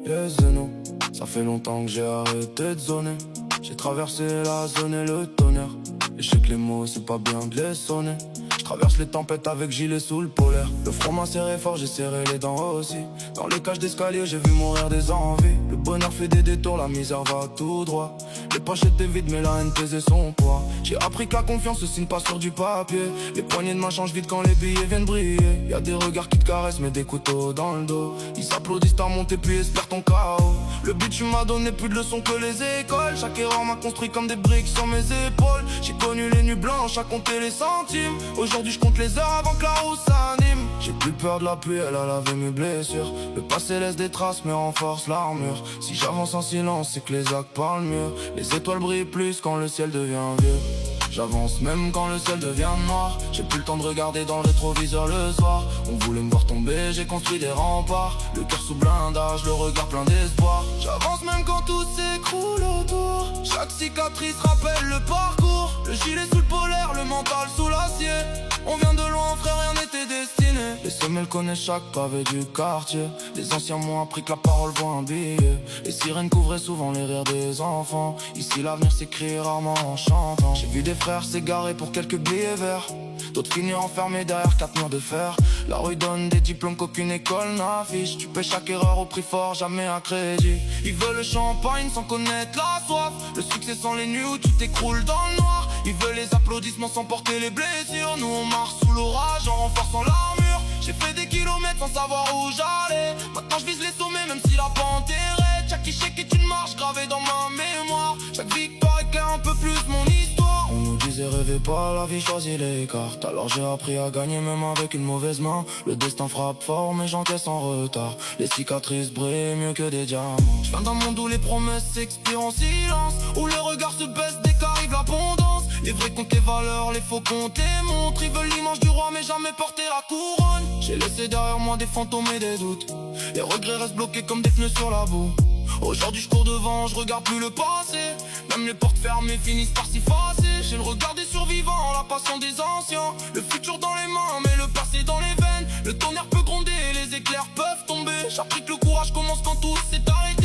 Yeah, Zeno, ça fait longtemps que j'ai arrêté de zoner. J'ai traversé la zone et le tonnerre. Et je sais que les mots c'est pas bien de les sonner. Je traverse les tempêtes avec gilet sous le polaire. Le front m'a serré fort, j'ai serré les dents aussi. Dans les cages d'escalier j'ai vu mourir des envies. Le bonheur fait des détours, la misère va tout droit. Les poches étaient vides mais la haine pesait son poids. J'ai appris que la confiance se signe pas sur du papier. Les poignées de main changent vite quand les billets viennent briller. Y'a des regards qui te caressent mais des couteaux dans le dos. Ils s'applaudissent ta montée puis espèrent ton chaos. Le but tu m'as donné plus de leçons que les écoles. Chaque erreur m'a construit comme des briques sur mes épaules. J'ai connu les nuits blanches à compter les centimes. Aujourd'hui je compte les heures avant que la roue s'anime. J'ai plus peur de la pluie, elle a lavé mes blessures. Le passé laisse des traces mais renforce l'armure. Si j'avance en silence c'est que les actes parlent mieux. Les étoiles brillent plus quand le ciel devient vieux. J'avance même quand le ciel devient noir. J'ai plus le temps de regarder dans le rétroviseur le soir. On voulait me voir tomber, j'ai construit des remparts. Le cœur sous blindage, le regard plein d'espoir. J'avance même quand tout s'écroule autour. Chaque cicatrice rappelle le parcours. Le gilet sous le polaire, le mental sous l'acier. On vient de loin frère, rien n'était destiné. Les semelles connaissent chaque pavé du quartier. Les anciens m'ont appris que la parole vaut un billet. Les sirènes couvraient souvent les rires des enfants. Ici l'avenir s'écrit rarement en chantant. J'ai vu des frères s'égarer pour quelques billets verts. D'autres finir enfermés derrière 4 murs de fer. La rue donne des diplômes qu'aucune école n'affiche. Tu paies chaque erreur au prix fort, jamais à crédit. Ils veulent le champagne sans connaître la soif. Le succès sans les nuits où tout t'écroule dans le noir. Ils veulent les applaudissements sans porter les blessures. Nous on marche sous l'orage en renforçant l'armure. J'ai fait des kilomètres sans savoir où j'allais. Maintenant je vise les sommets même si la pente est raide. Chaque échec est une marche gravée dans ma mémoire. Chaque victoire éclaire un peu plus mon histoire. On nous disait rêvez pas, la vie choisit les cartes. Alors j'ai appris à gagner même avec une mauvaise main. Le destin frappe fort mais j'encaisse en retard. Les cicatrices brillent mieux que des diamants. Je viens d'un monde où les promesses s'expirent en silence. Où les regards se baissent dès qu'arrive l'abondance. Les vrais comptent les valeurs, les faux comptent les montres. Ils veulent l'image du roi mais jamais porter la couronne. J'ai laissé derrière moi des fantômes et des doutes. Les regrets restent bloqués comme des pneus sur la boue. Aujourd'hui je cours devant, je regarde plus le passé. Même les portes fermées finissent par s'y effacer. J'ai le regard des survivants, la passion des anciens. Le futur dans les mains mais le passé dans les veines. Le tonnerre peut gronder, les éclairs peuvent tomber. J'ai appris que le courage commence quand tout s'est arrêté.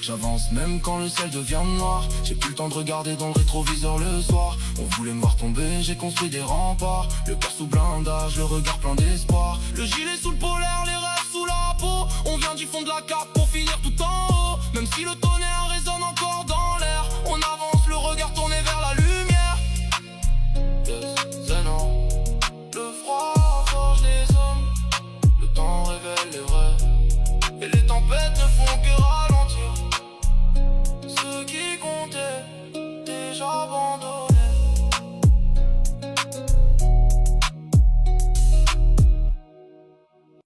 J'avance même quand le ciel devient noir. J'ai plus le temps de regarder dans le rétroviseur le soir. On voulait me voir tomber, j'ai construit des remparts. Le cœur sous blindage, le regard plein d'espoir. Le gilet sous le polaire, les rêves sous la peau. On vient du fond de la carte pour finir tout en haut. Même si le temps